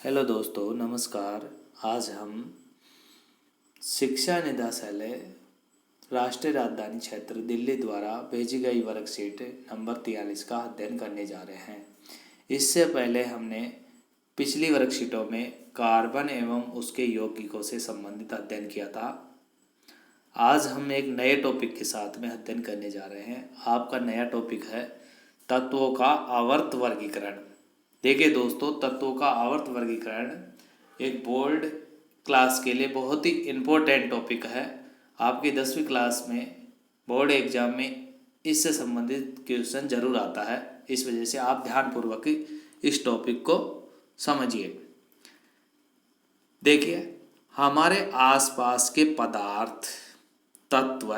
Hello दोस्तों, नमस्कार। आज हम शिक्षा निदेशालय राष्ट्रीय राजधानी क्षेत्र दिल्ली द्वारा भेजी गई वर्कशीट नंबर 43 का अध्ययन करने जा रहे हैं। इससे पहले हमने पिछली वर्कशीटों में कार्बन एवं उसके यौगिकों से संबंधित अध्ययन किया था। आज हम एक नए टॉपिक के साथ में अध्ययन करने जा रहे हैं। आपका नया टॉपिक है तत्वों का आवर्त वर्गीकरण। देखिए दोस्तों, तत्वों का आवर्त वर्गीकरण एक बोर्ड क्लास के लिए बहुत ही इम्पोर्टेंट टॉपिक है। आपकी 10वीं क्लास में बोर्ड एग्जाम में इससे संबंधित क्वेश्चन जरूर आता है। इस वजह से आप ध्यानपूर्वक इस टॉपिक को समझिए। देखिए, हमारे आसपास के पदार्थ तत्व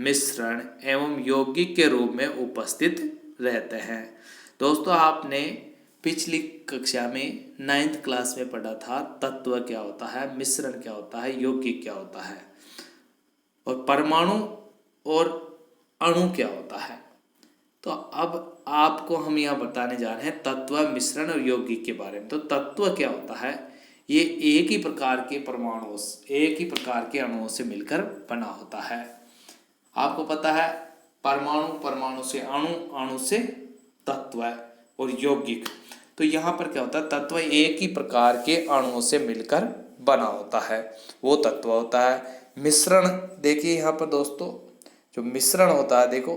मिश्रण एवं यौगिक के रूप में उपस्थित रहते हैं। दोस्तों, आपने पिछली कक्षा में 9th क्लास में पढ़ा था तत्व क्या होता है, मिश्रण क्या होता है, यौगिक क्या होता है और परमाणु और अणु क्या होता है। तो अब आपको हम यहाँ बताने जा रहे हैं तत्व मिश्रण और यौगिक के बारे में। तो तत्व क्या होता है, ये एक ही प्रकार के परमाणुओं से, एक ही प्रकार के अणुओं से मिलकर बना होता है। आपको पता है परमाणु, परमाणु से अणु, अणु से तत्व और यौगिक। तो यहाँ पर क्या होता है, तत्व एक ही प्रकार के अणुओं से मिलकर बना होता है, वो तत्व होता है। मिश्रण देखिए यहाँ पर दोस्तों, जो मिश्रण होता है, देखो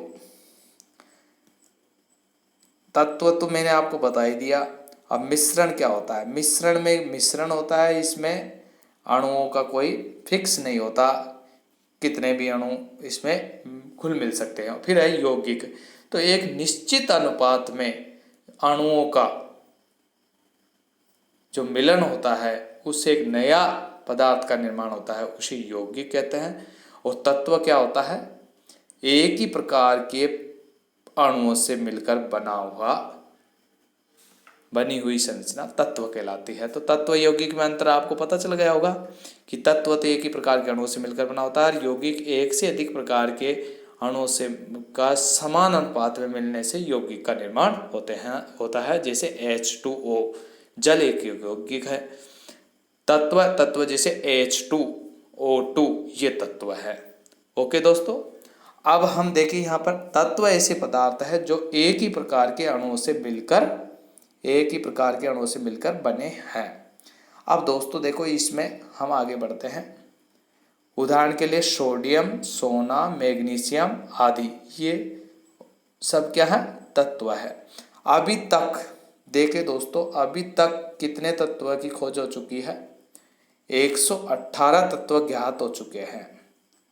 तत्व तो मैंने आपको बता ही दिया। अब मिश्रण क्या होता है, मिश्रण में मिश्रण होता है, इसमें अणुओं का कोई फिक्स नहीं होता, कितने भी अणु इसमें घुल मिल सकते हैं। फिर है यौगिक, तो एक निश्चित अनुपात में अणुओं का जो मिलन होता है उससे एक नया पदार्थ का निर्माण होता है, उसे यौगिक कहते हैं। और तत्व क्या होता है, एक ही प्रकार के अणुओं से मिलकर बनी हुई संरचना तत्व कहलाती है। तो तत्व यौगिक में अंतर आपको पता चल गया होगा कि तत्व तो एक ही प्रकार के अणुओं से मिलकर बना होता है और यौगिक एक से अधिक प्रकार के अणुओं से का समान अनुपात में मिलने से यौगिक का निर्माण होता है। जैसे H2O, जल एक यौगिक है। तत्व जैसे H2O2, ये तत्व है। ओके दोस्तों, अब हम देखें यहाँ पर तत्व ऐसे पदार्थ है जो एक ही प्रकार के अणुओं से मिलकर बने हैं। अब दोस्तों देखो, इसमें हम आगे बढ़ते हैं। उदाहरण के लिए सोडियम, सोना, मैग्नीशियम आदि, ये सब क्या है, तत्व है। अभी तक देखें दोस्तों, अभी तक कितने तत्व की खोज हो चुकी है, 118 तत्व ज्ञात हो चुके हैं।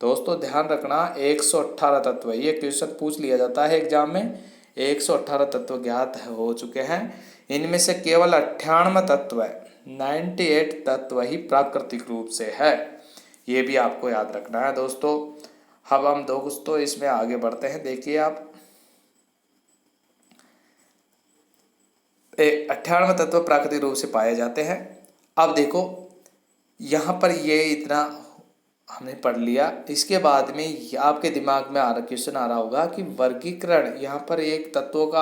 दोस्तों ध्यान रखना, 118 तत्व, ये क्वेश्चन पूछ लिया जाता है एग्जाम में। 118 तत्व ज्ञात हो चुके हैं। इनमें से केवल 98 तत्व, 98 तत्व ही प्राकृतिक रूप से है। ये भी आपको याद रखना है दोस्तों। अब हम दोस्तों इसमें आगे बढ़ते हैं। देखिए आप, 98 तत्व प्राकृतिक रूप से पाए जाते हैं। अब देखो यहाँ पर ये इतना हमने पढ़ लिया। इसके बाद में आपके दिमाग में क्वेश्चन आ रहा होगा कि वर्गीकरण, यहाँ पर एक तत्वों का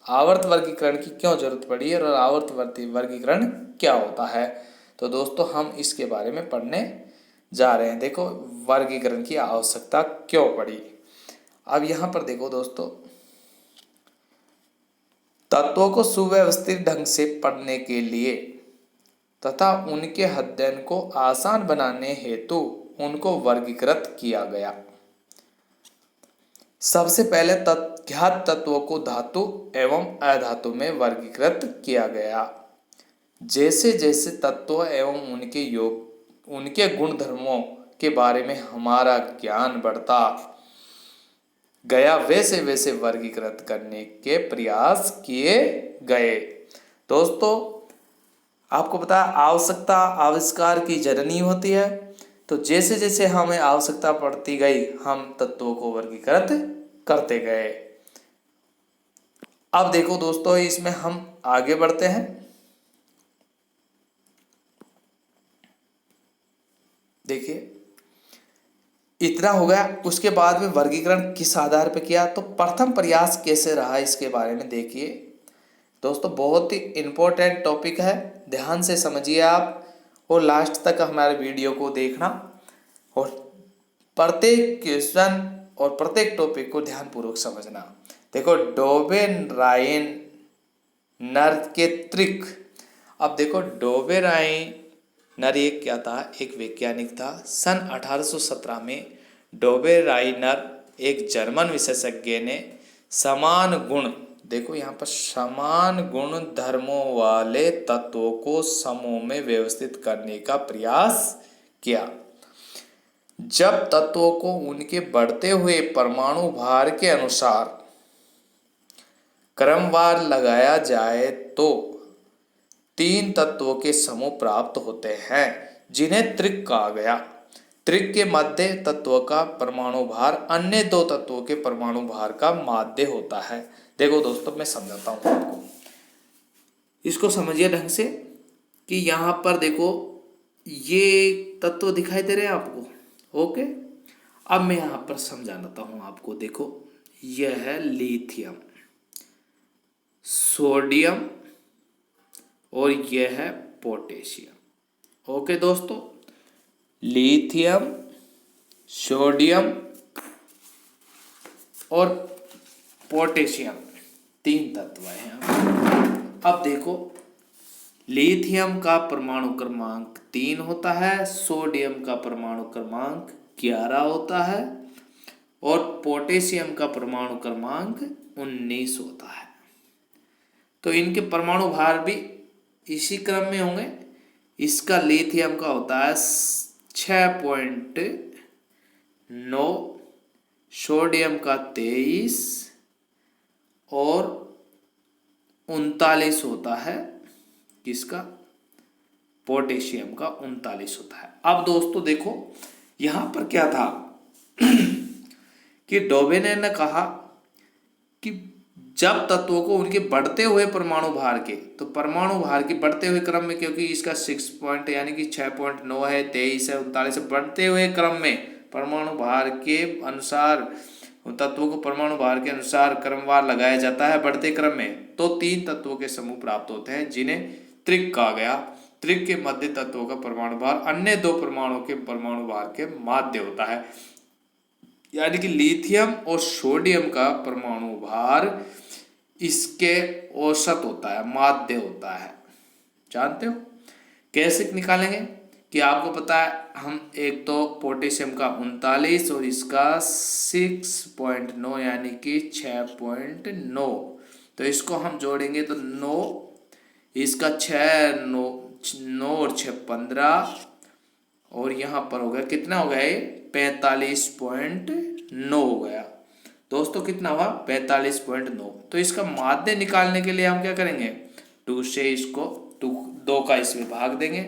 आवर्त वर्गीकरण की क्यों जरूरत पड़ी है और आवर्त वर्गीकरण क्या होता है। तो दोस्तों हम इसके बारे में पढ़ने जा रहे हैं। देखो, वर्गीकरण की आवश्यकता क्यों पड़ी। अब यहाँ पर देखो दोस्तों, तत्वों को सुव्यवस्थित ढंग से पढ़ने के लिए तथा उनके अध्ययन को आसान बनाने हेतु उनको वर्गीकृत किया गया। सबसे पहले ज्ञात तत्वों को धातु एवं अधातु में वर्गीकृत किया गया। जैसे जैसे तत्व एवं उनके गुण धर्मों के बारे में हमारा ज्ञान बढ़ता गया, वैसे वैसे वर्गीकृत करने के प्रयास किए गए। दोस्तों आपको पता है, आवश्यकता आविष्कार की जननी होती है। तो जैसे जैसे हमें आवश्यकता पड़ती गई, हम तत्वों को वर्गीकृत करते गए। अब देखो दोस्तों, इसमें हम आगे बढ़ते हैं। देखिए, इतना हो गया। उसके बाद में वर्गीकरण किस आधार पर किया, तो प्रथम प्रयास कैसे रहा इसके बारे में देखिए। दोस्तों बहुत ही इम्पोर्टेंट टॉपिक है, ध्यान से समझिए आप और लास्ट तक हमारे वीडियो को देखना और प्रत्येक क्वेश्चन और प्रत्येक टॉपिक को ध्यानपूर्वक समझना। देखो डोबेराइन नर के त्रिक। अब देखो डोबेराइनर ये क्या था, एक वैज्ञानिक था। सन 1817 में डोबेराइनर एक जर्मन विशेषज्ञ ने समान गुण, देखो यहाँ पर समान गुण धर्मों वाले तत्वों को समूह में व्यवस्थित करने का प्रयास किया। जब तत्वों को उनके बढ़ते हुए परमाणु भार के अनुसार क्रमवार लगाया जाए तो 3 तत्वों के समूह प्राप्त होते हैं जिन्हें त्रिक कहा गया। त्रिक के मध्य तत्व का परमाणु भार अन्य 2 तत्वों के परमाणु भार का माध्य होता है। देखो दोस्तों मैं समझाता हूँ आपको, इसको समझिए ढंग से कि यहाँ पर देखो ये तत्व दिखाई दे रहे हैं आपको, ओके। अब मैं यहाँ पर समझाता हूँ आपको। देखो यह है लिथियम, सोडियम और यह है पोटेशियम, ओके दोस्तों। लिथियम, सोडियम और पोटेशियम 3 तत्व हैं। अब देखो लिथियम का परमाणु क्रमांक 3 होता है, सोडियम का परमाणु क्रमांक 11 होता है और पोटेशियम का परमाणु क्रमांक 19 होता है। तो इनके परमाणु भार भी इसी क्रम में होंगे। इसका लिथियम का होता है 6.9, सोडियम का 23 और 39 होता है। किसका? पोटेशियम का 39 होता है। अब दोस्तों देखो यहां पर क्या था कि डोबेने ने कहा कि जब तत्वों को उनके बढ़ते हुए परमाणु भार के, तो परमाणु भार के बढ़ते हुए क्रम में, क्योंकि इसका 6.9 है, 23 है, 39 है, बढ़ते हुए क्रम में परमाणु भार के अनुसार तत्वों को परमाणु भार के अनुसार क्रमवार लगाया जाता है बढ़ते क्रम में, तो 3 तत्वों के समूह प्राप्त होते हैं जिन्हें त्रिक कहा गया। त्रिक के मध्य तत्वों का परमाणु भार अन्य 2 परमाणुओं के परमाणु भार के माध्य होता है। यानी कि लिथियम और सोडियम का परमाणु भार इसके औसत होता है, माध्य होता है। जानते हो कैसे निकालेंगे? कि आपको पता है हम एक तो पोटेशियम का 39 और इसका 6.9 यानी कि 6.9, तो इसको हम जोड़ेंगे तो 9, इसका 6 9 और 6 15 और यहाँ पर हो गया कितना हो गया, ये 45.9 हो गया। दोस्तों कितना हुआ? 45.9। तो इसका माध्य निकालने के लिए हम क्या करेंगे? 2 से इसको 2 का इसमें भाग देंगे,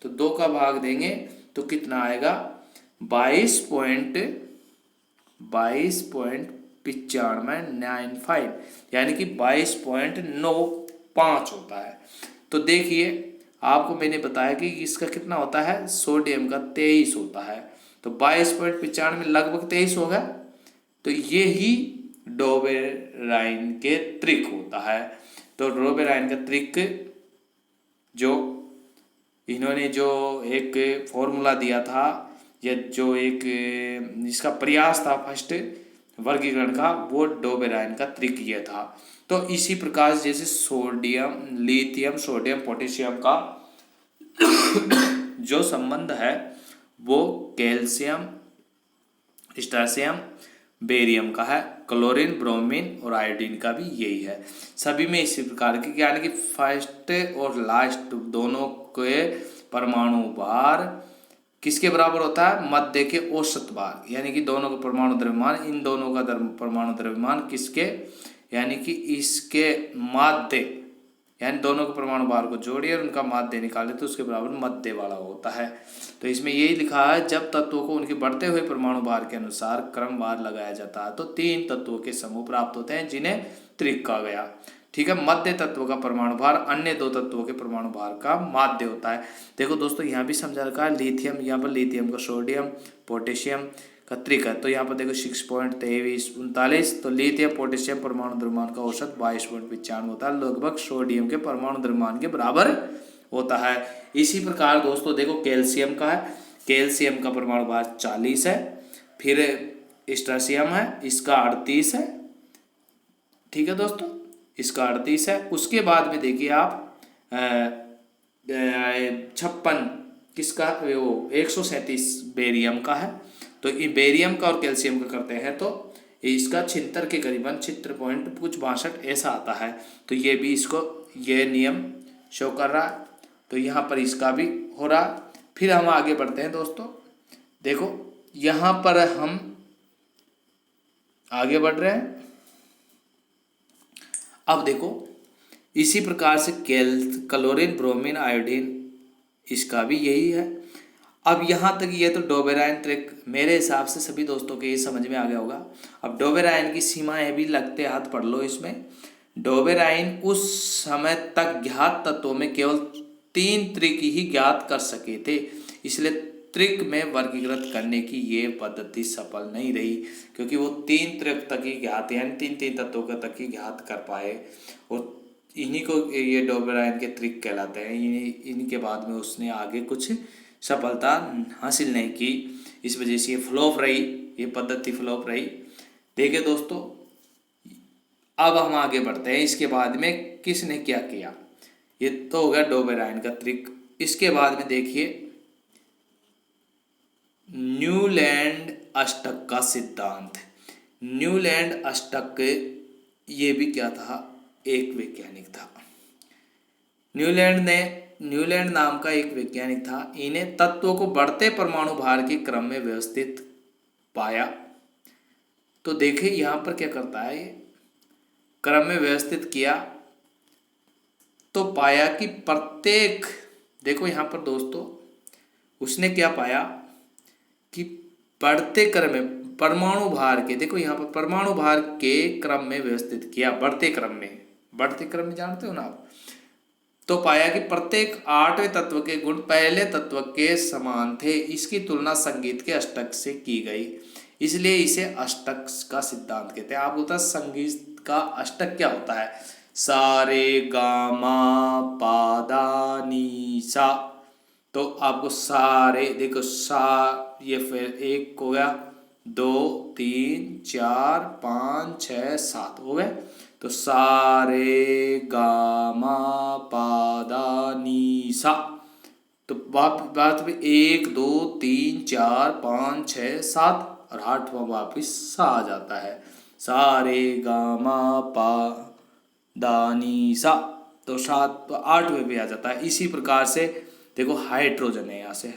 तो 2 का भाग देंगे तो कितना आएगा? 22.95 यानी कि 22.95 होता है। तो देखिए आपको मैंने बताया कि इसका कितना होता है, सोडियम का 23 होता है, तो 22.95 लगभग 23 होगा। तो ये ही डोबेराइन के त्रिक होता है। तो डोबेराइन का त्रिक जो इन्होंने जो एक फॉर्मूला दिया था, या जो एक इसका प्रयास था फर्स्ट वर्गीकरण का, वो डोबेराइन का त्रिक ये था। तो इसी प्रकार जैसे सोडियम, लिथियम, सोडियम, पोटेशियम का जो संबंध है वो कैल्शियम, पोटेशियम, बेरियम का है, क्लोरीन, ब्रोमीन और आयोडीन का भी यही है। सभी में इसी प्रकार की, यानी कि फर्स्ट और लास्ट दोनों के परमाणु भार किसके बराबर होता है? मध्य के औसत भार, यानी कि दोनों का परमाणु द्रव्यमान, इन दोनों का परमाणु द्रव्यमान किसके, यानी कि इसके माध्य, यानी दोनों के परमाणु भार को जोड़िए और उनका माध्य निकाले तो उसके बराबर मध्य वाला होता है। तो इसमें यही लिखा है जब तत्वों को उनके बढ़ते हुए परमाणु भार के अनुसार क्रमवार लगाया जाता है तो 3 तत्वों के समूह प्राप्त होते हैं जिन्हें त्रिक कहा गया। ठीक है, मध्य तत्व का परमाणु भार अन्य 2 तत्वों के परमाणु भार का माध्य होता है। देखो दोस्तों यहाँ भी समझा रखा है लिथियम, यहाँ पर लिथियम का सोडियम, पोटेशियम का त्रिक है। तो यहाँ पर देखो 6.2339। तो लिथियम पोटेशियम परमाणु द्रव्यमान का औसत 22.95 होता है, लगभग सोडियम के परमाणु द्रव्यमान के बराबर होता है। इसी प्रकार दोस्तों देखो कैल्शियम का है, कैल्शियम का परमाणु भार 40 है। फिर स्ट्रासियम है, इसका 38 है, ठीक है दोस्तों, इसका 38 है। उसके बाद में देखिए आप 56 किसका, वो 137 बेरियम का है। तो ये बेरियम का और कैल्शियम का करते हैं तो इसका 76 के करीबन 76.62 ऐसा आता है। तो ये भी इसको ये नियम शो कर रहा है। तो यहाँ पर इसका भी हो रहा। फिर हम आगे बढ़ते हैं दोस्तों, देखो यहाँ पर हम आगे बढ़ रहे हैं। अब देखो इसी प्रकार से क्लोरीन, ब्रोमीन, आयोडीन, इसका भी यही है। अब यहाँ तक ये तो डोबेराइन ट्रिक मेरे हिसाब से सभी दोस्तों के ये समझ में आ गया होगा। अब डोबेराइन की सीमाएं भी लगते हाथ पढ़ लो इसमें। डोबेराइन उस समय तक ज्ञात तत्वों में केवल 3 त्रिक ही ज्ञात कर सके थे, इसलिए त्रिक में वर्गीकृत करने की ये पद्धति सफल नहीं रही, क्योंकि वो 3 त्रिक तक ही ज्ञात, यानी 3 तत्वों का तक ही ज्ञात कर पाए। और इन्हीं को ये डोबेराइन के त्रिक कहलाते हैं। इनके बाद में उसने आगे कुछ सफलता हासिल नहीं की, इस वजह से ये फ्लॉप रही, ये पद्धति फ्लॉप रही। देखिए दोस्तों अब हम आगे बढ़ते हैं। इसके बाद में किसने क्या किया, ये तो हो गया डोबेराइन का त्रिक। इसके बाद में देखिए न्यूलैंड अष्टक का सिद्धांत। न्यूलैंड अष्टक ये भी क्या था, एक वैज्ञानिक था। न्यूलैंड नाम का एक वैज्ञानिक था। इन्हें तत्वों को बढ़ते परमाणु भार के क्रम में व्यवस्थित पाया। तो देखिए यहाँ पर क्या करता है, ये क्रम में व्यवस्थित किया तो पाया कि प्रत्येक, देखो यहाँ पर दोस्तों उसने क्या पाया कि बढ़ते क्रम में परमाणु भार के, देखो यहाँ पर परमाणु भार के क्रम में व्यवस्थित किया, बढ़ते क्रम में जानते हो ना आप। तो पाया कि प्रत्येक 8वें तत्व के गुण पहले तत्व के समान थे। इसकी तुलना संगीत के अष्टक से की गई, इसलिए इसे अष्टक का सिद्धांत कहते हैं। आपको पता है संगीत का अष्टक क्या होता है, सा रे गा मा पा धा नी सा। तो आपको सारे देखो सा, ये फिर एक हो गया, 2 3 4 5 6 7 हो गए। तो सा रे गा मा पा धा नी सा। तो बात में 1 2 3 4 5 6 7 और 8वां वापिस सा आ जाता है, सा रे गा मा पा धा नी सा। तो 7 तो 8वें भी आ जाता है। इसी प्रकार से देखो हाइड्रोजन है, यहाँ से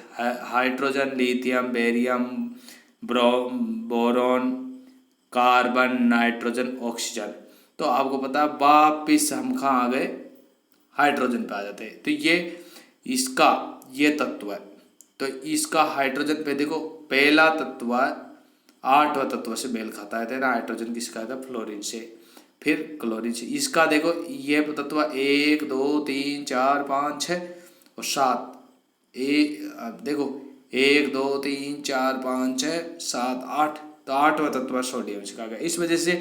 hydrogen, lithium, barium, boron, carbon, nitrogen, oxygen. तो आपको पता है वापिस हम कहाँ आ गए, हाइड्रोजन पे आ जाते हैं। तो ये इसका ये तत्व है। तो इसका हाइड्रोजन पे देखो पहला तत्व 8वां तत्व से मेल खाता है ना, हाइड्रोजन किसका था, फ्लोरीन से, फिर क्लोरीन से। इसका देखो ये तत्व 1 2 3 4 5 6 और 7, देखो 1 2 3 4 5 6 7 8, तो 8वां तत्व सोडियम से कहा गया। इस वजह से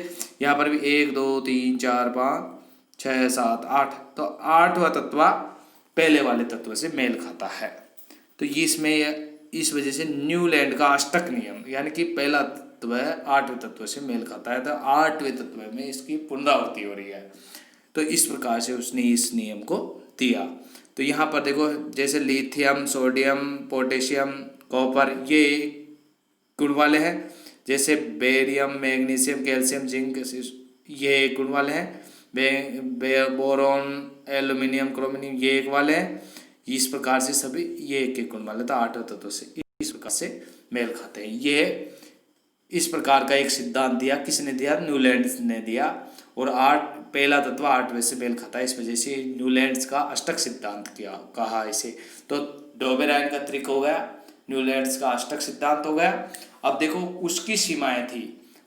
यहाँ पर भी 1 2 3 4 5 6 7 8, तो 8वां तत्व पहले वाले तत्व से मेल खाता है। तो इसमें इस वजह से न्यूलैंड का अष्टक नियम, यानी कि पहला तत्व 8वें तत्व से मेल खाता है, तो 8वें तत्व में इसकी पुनरावृत्ति हो रही है। तो इस प्रकार से उसने इस नियम को दिया। तो यहाँ पर देखो जैसे लिथियम, सोडियम, पोटेशियम, कॉपर ये गुण वाले हैं, जैसे बेरियम, मैग्नीशियम, कैल्शियम, जिंक ये गुण वाले हैं, बोरॉन, एल्यूमिनियम, क्रोमियम ये एक वाले हैं। इस प्रकार से सभी ये एक गुण वाले, तो 8वें तत्व से इस प्रकार से मेल खाते हैं। ये इस प्रकार का एक सिद्धांत दिया, किसने दिया, न्यूलैंड ने दिया। और पहला तत्व 8वें से मेल खाता है, इस वजह से न्यूलैंड्स का अष्टक सिद्धांत किया कहा इसे। तो डोबेराइन का त्रिक हो गया, न्यूलैंड्स का अष्टक सिद्धांत हो गया। अब देखो उसकी सीमाएं थी,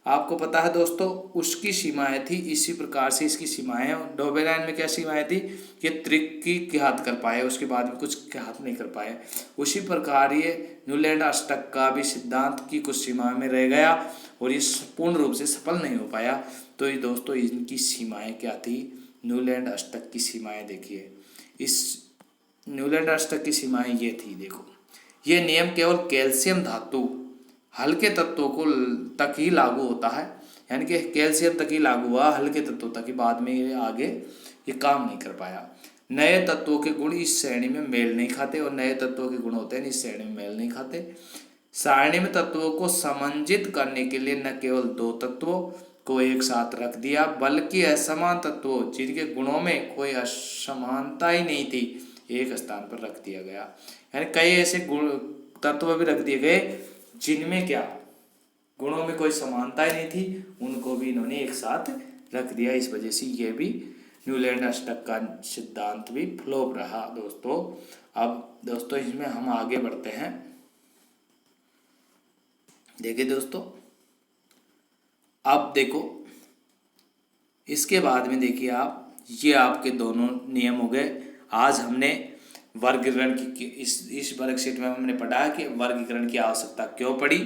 आपको पता है दोस्तों, उसकी सीमाएं थी इसी प्रकार से, इसकी सीमाएं डोबेराइन में क्या सीमाएं थी कि त्रिक की घात कर पाए, उसके बाद में कुछ घात नहीं कर पाए। उसी प्रकार ये न्यूलैंड अष्टक का भी सिद्धांत की कुछ सीमाएं में रह गया और ये पूर्ण रूप से सफल नहीं हो पाया। तो ये दोस्तों इनकी सीमाएं क्या थी, न्यूलैंड अष्टक की सीमाएं देखिए, इस न्यूलैंड अष्टक की सीमाएं ये थी। देखो, ये नियम केवल कैल्शियम धातु हल्के तत्वों को तक ही लागू होता है, यानी कि कैल्शियम तक ही लागू हुआ, हल्के तत्वों तक ही, बाद में ये आगे ये काम नहीं कर पाया। नए तत्वों के गुण इस श्रेणी में मेल नहीं खाते, और नए तत्वों के गुण होते हैं इस श्रेणी में मेल नहीं खाते। सारणी में तत्वों को समंजित करने के लिए न केवल दो तत्वों को एक साथ रख दिया, बल्कि असमान तत्वों जिनके गुणों में कोई असमानता ही नहीं थी एक स्थान पर रख दिया गया। यानी कई ऐसे गुण तत्व भी रख दिए गए जिनमें क्या गुणों में कोई समानता ही नहीं थी, उनको भी इन्होंने एक साथ रख दिया। इस वजह से ये भी न्यूलैंड अष्टक का सिद्धांत भी फ्लॉप रहा दोस्तों। अब दोस्तों इसमें हम आगे बढ़ते हैं। देखिए दोस्तों, अब देखो इसके बाद में देखिए आप, ये आपके दोनों नियम हो गए। आज हमने वर्गीकरण की इस वर्कशीट में हमने पढ़ा है कि वर्गीकरण की आवश्यकता क्यों पड़ी।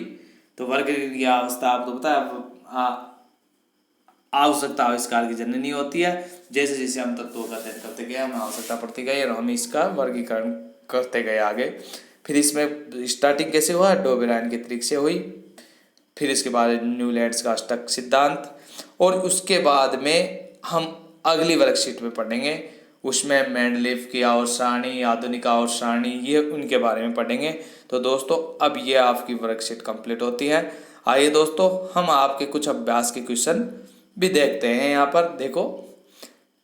तो वर्गीकरण की आवश्यकता आपको पता है, आवश्यकता आविष्कार की जननी होती है। जैसे जैसे हम तत्वों का अध्ययन करते गए हमें आवश्यकता पड़ती गई और हम इसका वर्गीकरण करते गए आगे। फिर इसमें स्टार्टिंग कैसे हुआ, डोबेराइन के त्रिक से हुई, फिर इसके बाद न्यूलैंड्स का अष्टक सिद्धांत, और उसके बाद में हम अगली वर्कशीट में पढ़ेंगे, उसमें मेंडलीफ की आवर्त सारणी, आधुनिक आवर्त सारणी, ये उनके बारे में पढ़ेंगे। तो दोस्तों अब ये आपकी वर्कशीट कंप्लीट होती है। आइए दोस्तों हम आपके कुछ अभ्यास के क्वेश्चन भी देखते हैं। यहाँ पर देखो,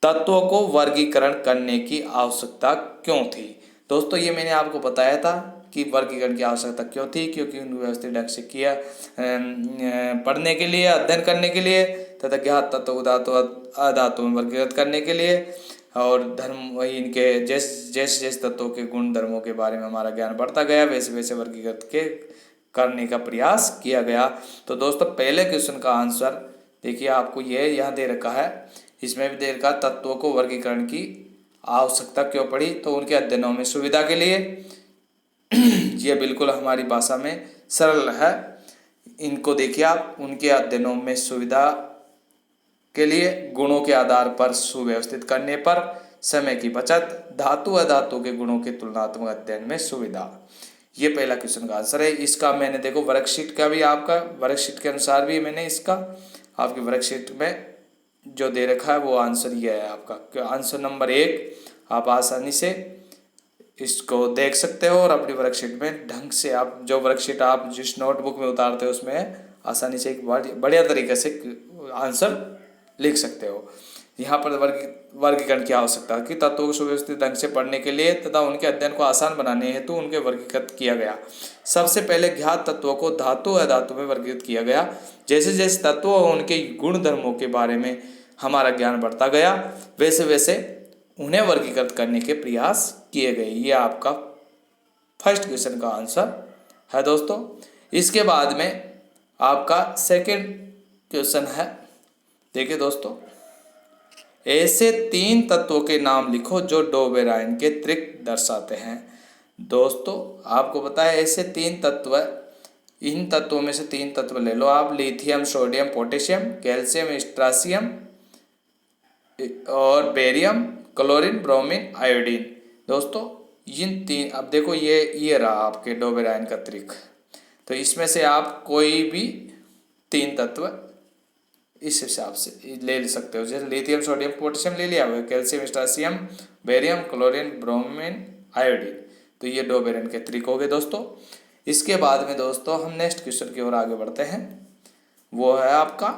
तत्वों को वर्गीकरण करने की आवश्यकता क्यों थी। दोस्तों ये मैंने आपको बताया था कि वर्गीकरण की आवश्यकता क्यों थी, क्योंकि उनको व्यवस्थित ढंग से किया पढ़ने के लिए, अध्ययन करने के लिए, तथा ज्ञात तत्व धातु अधातु में वर्गीकृत करने के लिए, और धर्म इनके जैसे तत्वों के गुण धर्मों के बारे में हमारा ज्ञान बढ़ता गया, वैसे वैसे वर्गीकृत के करने का प्रयास किया गया। तो दोस्तों पहले क्वेश्चन का आंसर देखिए, आपको ये यहाँ दे रखा है, इसमें भी दे रखा तत्वों को वर्गीकरण की आवश्यकता क्यों पड़ी, तो उनके अध्ययनों में सुविधा के लिए। ये बिल्कुल हमारी भाषा में सरल है। इनको देखिए आप, उनके अध्ययनों में सुविधा के लिए, गुणों के आधार पर सुव्यवस्थित करने पर, समय की बचत, धातु अधातु के गुणों के तुलनात्मक अध्ययन में सुविधा। ये पहला क्वेश्चन का आंसर है। इसका मैंने देखो वर्कशीट का भी, आपका वर्कशीट के अनुसार भी मैंने इसका आपकी वर्कशीट में जो दे रखा है वो आंसर ये है आपका। आंसर नंबर 1 आप आसानी से इसको देख सकते हो और अपनी वर्कशीट में ढंग से, आप जो वर्कशीट आप जिस नोटबुक में उतारते हो उसमें आसानी से एक बढ़िया तरीके से आंसर लिख सकते हो। यहाँ पर वर्गीकरण की आवश्यकता कि तत्वों को सुव्यवस्थित ढंग से पढ़ने के लिए तथा उनके अध्ययन को आसान बनाने हेतु उनके वर्गीकृत किया गया। सबसे पहले ज्ञात तत्वों को धातु अधातु में वर्गीकृत किया गया। जैसे जैसे तत्वों और उनके गुण धर्मों के बारे में हमारा ज्ञान बढ़ता गया, वैसे वैसे उन्हें वर्गीकृत करने के प्रयास किए गए। ये आपका फर्स्ट क्वेश्चन का आंसर है दोस्तों। इसके बाद में आपका सेकंड क्वेश्चन है। देखिए दोस्तों, ऐसे 3 तत्वों के नाम लिखो जो डोबेराइन के त्रिक दर्शाते हैं। दोस्तों आपको पता है ऐसे 3 तत्व, इन तत्वों में से 3 तत्व ले लो आप, लिथियम, सोडियम, पोटेशियम, कैल्शियम, स्ट्रासियम और बेरियम, क्लोरीन, ब्रोमीन, आयोडीन। दोस्तों इन 3, अब देखो ये रहा आपके डोबेराइन का त्रिक। तो इसमें से आप कोई भी 3 तत्व इस हिसाब से ले सकते हो। जैसे लिथियम, सोडियम, पोटेशियम ले लिया, calcium, strontium, barium, chlorine, bromine, iodine. तो ये डोबेराइन के त्रिक हो गए दोस्तों। इसके बाद में दोस्तों हम नेक्स्ट क्वेश्चन की ओर आगे बढ़ते हैं। वो है आपका,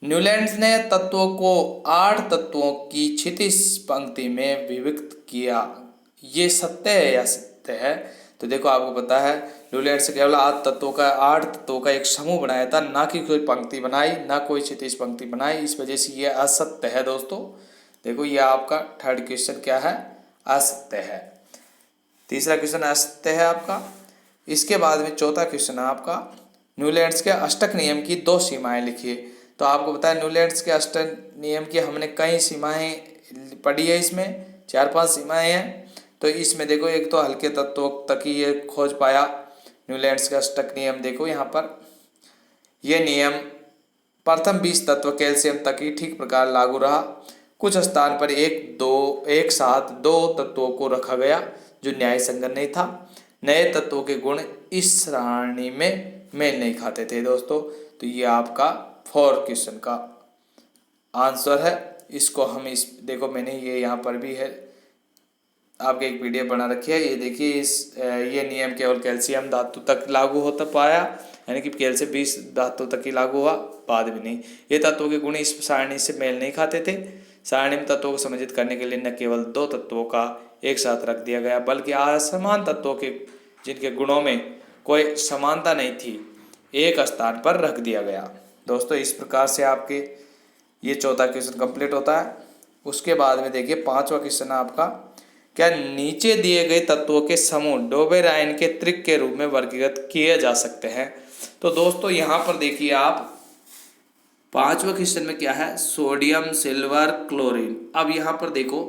न्यूलैंड्स ने तत्वों को 8 तत्वों की क्षितिज पंक्ति में विभक्त किया। ये सत्य है या सत्य है? तो देखो आपको पता है न्यूलैंड्स केवल 8 तत्वों का एक समूह बनाया था, ना कि कोई पंक्ति बनाई, ना कोई क्षितिज पंक्ति बनाई। इस वजह से ये असत्य है दोस्तों। देखो ये आपका थर्ड क्वेश्चन क्या है, असत्य है। तीसरा क्वेश्चन असत्य है आपका। इसके बाद में चौथा क्वेश्चन है आपका, न्यूलैंड्स के अष्टक नियम की 2 सीमाएं लिखिए। तो आपको पता है न्यूलैंड्स के अष्टक नियम की हमने कई सीमाएं पढ़ी है, इसमें 4-5 सीमाएं हैं। तो इसमें देखो एक तो हल्के तत्वों तक ही ये खोज पाया न्यूलैंड्स का अष्टक नियम। देखो यहाँ पर ये नियम प्रथम 20 तत्व कैल्शियम तक ही ठीक प्रकार लागू रहा। कुछ स्थान पर एक साथ दो तत्वों को रखा गया जो न्याय संगत नहीं था। नए तत्वों के गुण इस सारणी में मेल नहीं खाते थे दोस्तों। तो ये आपका 4 क्वेश्चन का आंसर है। इसको हम इस देखो मैंने ये यहाँ पर भी है आपके एक पीडीएफ बना रखी है। ये देखिए ये नियम केवल कैल्शियम धातु तक लागू होता पाया, यानी कि कैल्शियम 20 धातु तक ही लागू हुआ, बाद में नहीं। ये तत्वों के गुण इस सारणी से मेल नहीं खाते थे। सारणी में तत्वों को सम्मिलित करने के लिए न केवल 2 तत्वों का एक साथ रख दिया गया बल्कि असमान तत्वों के जिनके गुणों में कोई समानता नहीं थी एक स्थान पर रख दिया गया। दोस्तों इस प्रकार से आपके ये चौथा क्वेश्चन कंप्लीट होता है। उसके बाद में देखिए 5वां क्वेश्चन आपका, क्या नीचे दिए गए तत्वों के समूह डोबेराइन के त्रिक के रूप में वर्गीकृत किए जा सकते हैं। तो दोस्तों यहाँ पर देखिए आप 5वां क्वेश्चन में क्या है, सोडियम सिल्वर क्लोरीन। अब यहाँ पर देखो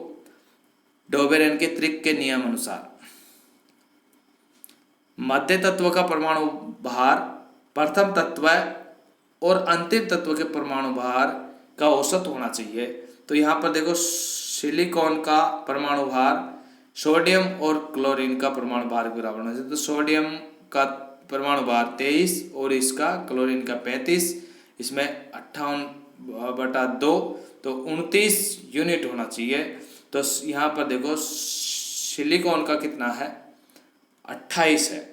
डोबेराइन के त्रिक के नियम अनुसार मध्य तत्व का परमाणु भार प्रथम तत्व और अंतिम तत्व के परमाणु भार का औसत होना चाहिए। तो यहाँ पर देखो सिलिकॉन का परमाणु भार सोडियम और क्लोरीन का परमाणु भार के बराबर होना चाहिए। तो सोडियम का परमाणु भार 23 और इसका क्लोरीन का 35, इसमें 58/2 तो 29 यूनिट होना चाहिए। तो यहाँ पर देखो सिलिकॉन का कितना है, 28 है,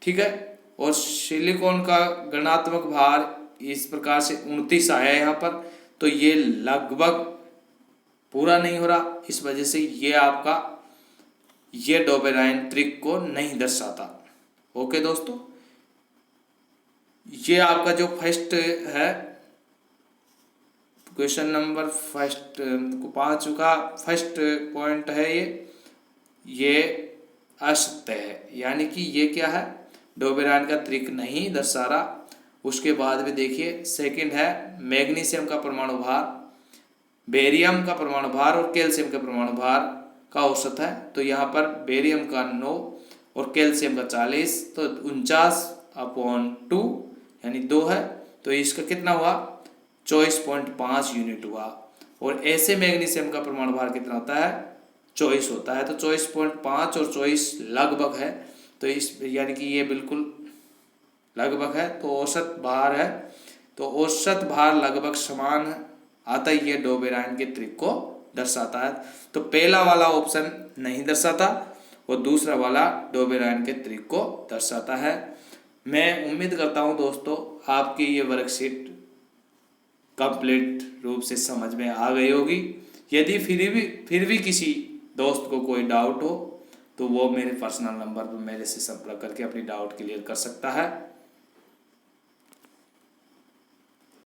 ठीक है। और सिलिकॉन का गणनात्मक भार इस प्रकार से 29 आया यहाँ पर। तो ये लगभग पूरा नहीं हो रहा, इस वजह से ये आपका ये डोबेराइन त्रिक को नहीं दर्शाता। ओके दोस्तों, ये आपका जो फर्स्ट है क्वेश्चन नंबर फर्स्ट 5 का फर्स्ट पॉइंट है, ये असत्य है, यानी कि ये क्या है, डोबेराइन का त्रिक नहीं दर्शा रहा। उसके बाद में देखिए सेकंड है मैग्नीशियम का परमाणु भार, बेरियम का परमाणु भार और कैल्शियम का परमाणु भार का औसत है। तो यहाँ पर बेरियम का 9 और कैल्शियम का 40, तो 49/2 यानी 2 है। तो इसका कितना हुआ, 24.5 यूनिट हुआ। और ऐसे मैग्नीशियम का परमाणु भार कितना होता है, 24 होता है। तो 24.5 और 24 लगभग है, तो इस यानी कि ये बिल्कुल लगभग है। तो औसत भार है, तो औसत भार लगभग समान आता है, ये डोबेराइन के त्रिक को दर्शाता है। तो पहला वाला ऑप्शन नहीं दर्शाता और दूसरा वाला डोबेराइन के त्रिक को दर्शाता है। मैं उम्मीद करता हूँ दोस्तों आपकी ये वर्कशीट कंप्लीट रूप से समझ में आ गई होगी। यदि फिर भी किसी दोस्त को कोई डाउट हो तो वो मेरे पर्सनल नंबर पर मेरे से संपर्क करके अपनी डाउट क्लियर कर सकता है।